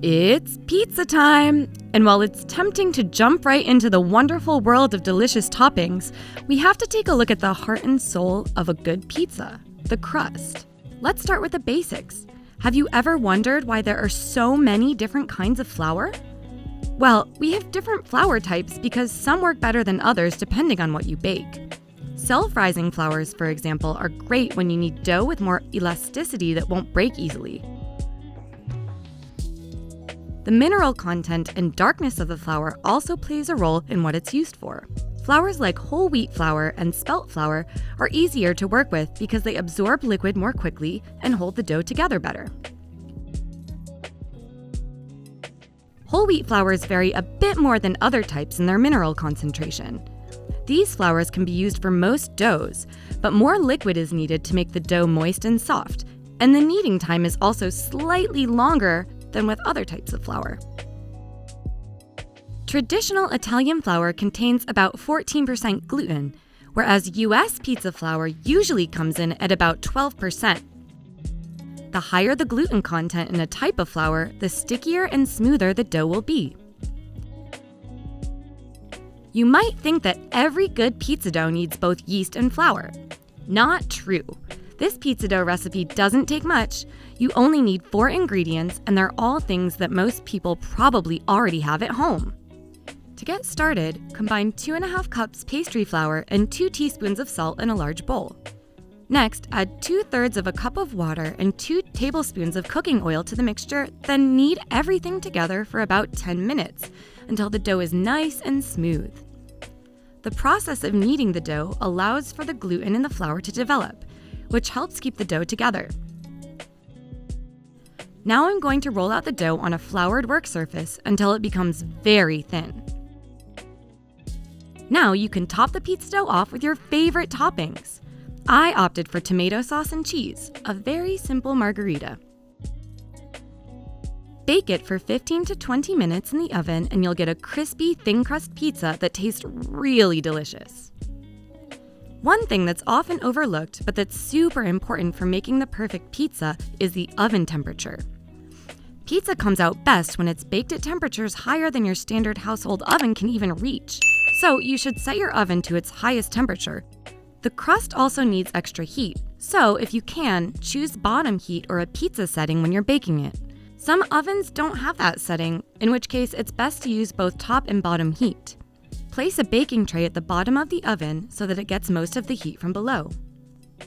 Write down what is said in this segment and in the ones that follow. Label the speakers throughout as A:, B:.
A: It's pizza time! And while it's tempting to jump right into the wonderful world of delicious toppings, we have to take a look at the heart and soul of a good pizza, the crust. Let's start with the basics. Have you ever wondered why there are so many different kinds of flour? Well, we have different flour types because some work better than others depending on what you bake. Self-rising flours, for example, are great when you need dough with more elasticity that won't break easily. The mineral content and darkness of the flour also plays a role in what it's used for. Flours like whole wheat flour and spelt flour are easier to work with because they absorb liquid more quickly and hold the dough together better. Whole wheat flours vary a bit more than other types in their mineral concentration. These flours can be used for most doughs, but more liquid is needed to make the dough moist and soft, and the kneading time is also slightly longer than with other types of flour. Traditional Italian flour contains about 14% gluten, whereas US pizza flour usually comes in at about 12%. The higher the gluten content in a type of flour, the stickier and smoother the dough will be. You might think that every good pizza dough needs both yeast and flour. Not true. This pizza dough recipe doesn't take much. You only need 4 ingredients, and they're all things that most people probably already have at home. To get started, combine 2½ cups pastry flour and 2 teaspoons of salt in a large bowl. Next, add 2/3 of a cup of water and 2 tablespoons of cooking oil to the mixture, then knead everything together for about 10 minutes until the dough is nice and smooth. The process of kneading the dough allows for the gluten in the flour to develop, which helps keep the dough together. Now I'm going to roll out the dough on a floured work surface until it becomes very thin. Now you can top the pizza dough off with your favorite toppings. I opted for tomato sauce and cheese, a very simple margherita. Bake it for 15 to 20 minutes in the oven and you'll get a crispy, thin crust pizza that tastes really delicious. One thing that's often overlooked, but that's super important for making the perfect pizza, is the oven temperature. Pizza comes out best when it's baked at temperatures higher than your standard household oven can even reach, so you should set your oven to its highest temperature. The crust also needs extra heat, so if you can, choose bottom heat or a pizza setting when you're baking it. Some ovens don't have that setting, in which case it's best to use both top and bottom heat. Place a baking tray at the bottom of the oven so that it gets most of the heat from below.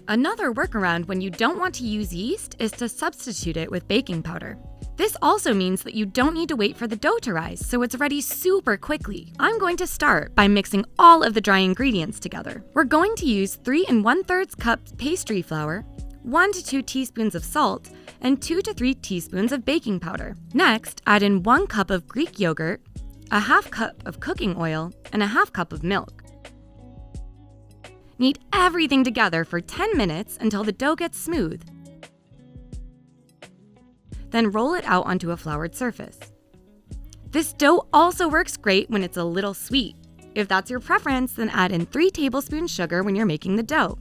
A: Another workaround when you don't want to use yeast is to substitute it with baking powder. This also means that you don't need to wait for the dough to rise, so it's ready super quickly. I'm going to start by mixing all of the dry ingredients together. We're going to use 3 1/3 cups pastry flour, 1 to 2 teaspoons of salt, and 2 to 3 teaspoons of baking powder. Next, add in 1 cup of Greek yogurt, a 1/2 cup of cooking oil, and a 1/2 cup of milk. Knead everything together for 10 minutes until the dough gets smooth. Then roll it out onto a floured surface. This dough also works great when it's a little sweet. If that's your preference, then add in 3 tablespoons sugar when you're making the dough.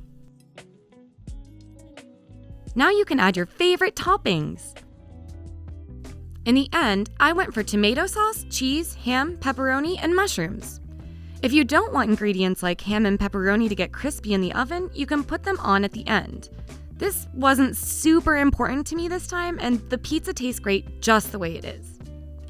A: Now you can add your favorite toppings. In the end, I went for tomato sauce, cheese, ham, pepperoni, and mushrooms. If you don't want ingredients like ham and pepperoni to get crispy in the oven, you can put them on at the end. This wasn't super important to me this time, and the pizza tastes great just the way it is.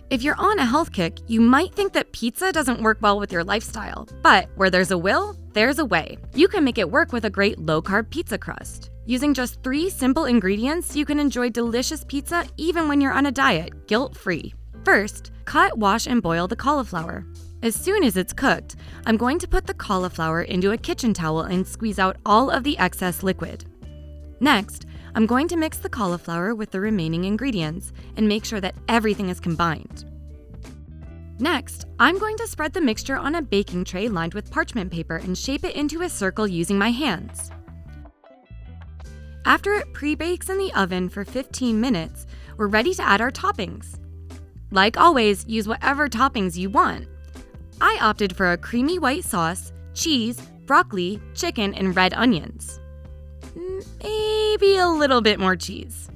A: If you're on a health kick, you might think that pizza doesn't work well with your lifestyle, but where there's a will, there's a way. You can make it work with a great low-carb pizza crust. Using just 3 simple ingredients, you can enjoy delicious pizza even when you're on a diet, guilt-free. First, cut, wash, and boil the cauliflower. As soon as it's cooked, I'm going to put the cauliflower into a kitchen towel and squeeze out all of the excess liquid. Next, I'm going to mix the cauliflower with the remaining ingredients and make sure that everything is combined. Next, I'm going to spread the mixture on a baking tray lined with parchment paper and shape it into a circle using my hands. After it pre-bakes in the oven for 15 minutes, we're ready to add our toppings. Like always, use whatever toppings you want. I opted for a creamy white sauce, cheese, broccoli, chicken, and red onions. Maybe a little bit more cheese.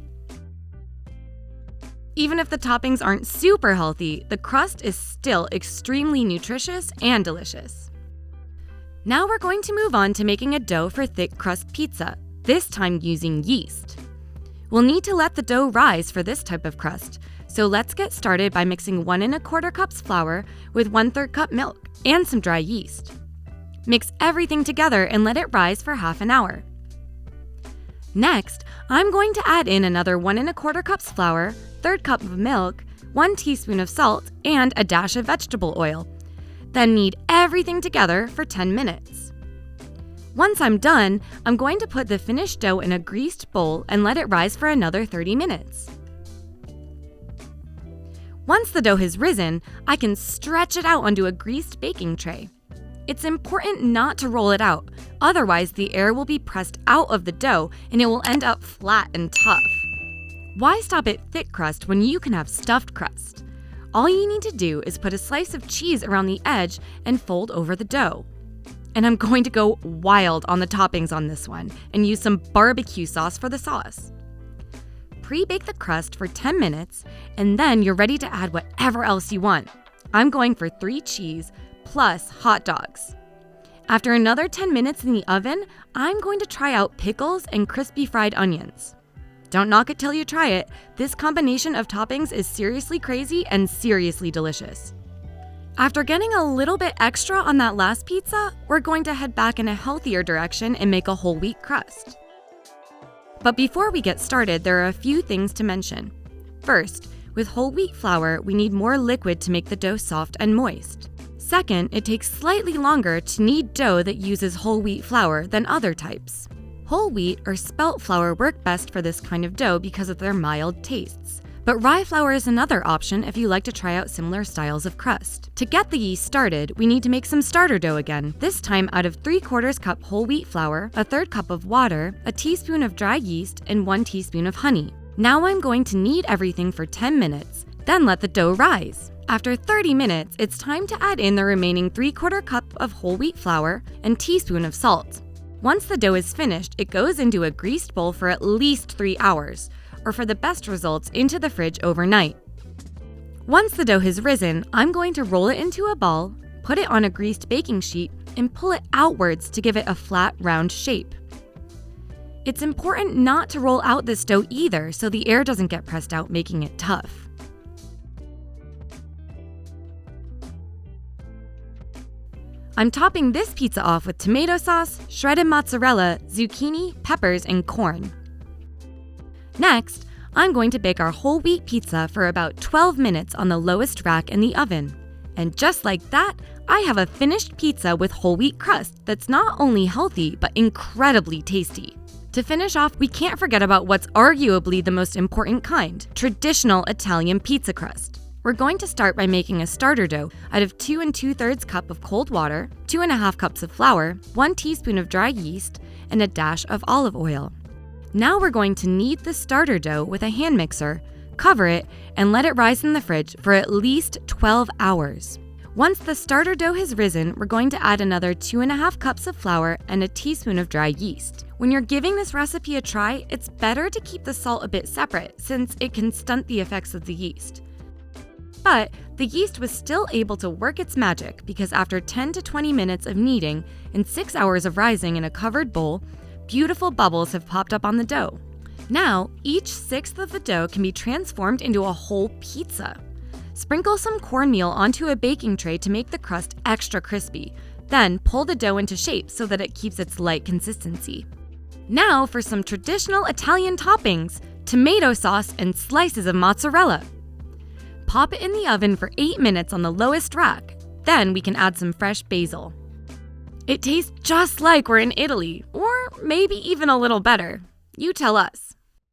A: Even if the toppings aren't super healthy, the crust is still extremely nutritious and delicious. Now we're going to move on to making a dough for thick crust pizza, this time using yeast. We'll need to let the dough rise for this type of crust, so let's get started by mixing 1 1/4 cups flour with 1/3 cup milk and some dry yeast. Mix everything together and let it rise for half an hour. Next, I'm going to add in another 1 1/4 cups flour, 1/3 cup of milk, 1 teaspoon of salt, and a dash of vegetable oil. Then knead everything together for 10 minutes. Once I'm done, I'm going to put the finished dough in a greased bowl and let it rise for another 30 minutes. Once the dough has risen, I can stretch it out onto a greased baking tray. It's important not to roll it out, otherwise the air will be pressed out of the dough and it will end up flat and tough. Why stop at thick crust when you can have stuffed crust? All you need to do is put a slice of cheese around the edge and fold over the dough. And I'm going to go wild on the toppings on this one and use some barbecue sauce for the sauce. Pre-bake the crust for 10 minutes and then you're ready to add whatever else you want. I'm going for 3 cheese plus hot dogs. After another 10 minutes in the oven, I'm going to try out pickles and crispy fried onions. Don't knock it till you try it. This combination of toppings is seriously crazy and seriously delicious. After getting a little bit extra on that last pizza, we're going to head back in a healthier direction and make a whole wheat crust. But before we get started, there are a few things to mention. First, with whole wheat flour, we need more liquid to make the dough soft and moist. Second, it takes slightly longer to knead dough that uses whole wheat flour than other types. Whole wheat or spelt flour work best for this kind of dough because of their mild tastes. But rye flour is another option if you like to try out similar styles of crust. To get the yeast started, we need to make some starter dough again, this time out of 3/4 cup whole wheat flour, a 1/3 cup of water, a teaspoon of dry yeast, and 1 teaspoon of honey. Now I'm going to knead everything for 10 minutes, then let the dough rise. After 30 minutes, it's time to add in the remaining 3/4 cup of whole wheat flour and teaspoon of salt. Once the dough is finished, it goes into a greased bowl for at least 3 hours, or for the best results, into the fridge overnight. Once the dough has risen, I'm going to roll it into a ball, put it on a greased baking sheet, and pull it outwards to give it a flat, round shape. It's important not to roll out this dough either so the air doesn't get pressed out, making it tough. I'm topping this pizza off with tomato sauce, shredded mozzarella, zucchini, peppers, and corn. Next, I'm going to bake our whole wheat pizza for about 12 minutes on the lowest rack in the oven. And just like that, I have a finished pizza with whole wheat crust that's not only healthy, but incredibly tasty. To finish off, we can't forget about what's arguably the most important kind, traditional Italian pizza crust. We're going to start by making a starter dough out of 2 2/3 cup of cold water, 2 1/2 cups of flour, 1 teaspoon of dry yeast, and a dash of olive oil. Now we're going to knead the starter dough with a hand mixer, cover it, and let it rise in the fridge for at least 12 hours. Once the starter dough has risen, we're going to add another 2 1/2 cups of flour and a teaspoon of dry yeast. When you're giving this recipe a try, it's better to keep the salt a bit separate since it can stunt the effects of the yeast. But the yeast was still able to work its magic because after 10 to 20 minutes of kneading and 6 hours of rising in a covered bowl, beautiful bubbles have popped up on the dough. Now, each 1/6 of the dough can be transformed into a whole pizza. Sprinkle some cornmeal onto a baking tray to make the crust extra crispy. Then pull the dough into shape so that it keeps its light consistency. Now for some traditional Italian toppings, tomato sauce and slices of mozzarella. Pop it in the oven for 8 minutes on the lowest rack. Then we can add some fresh basil. It tastes just like we're in Italy, or maybe even a little better. You tell us.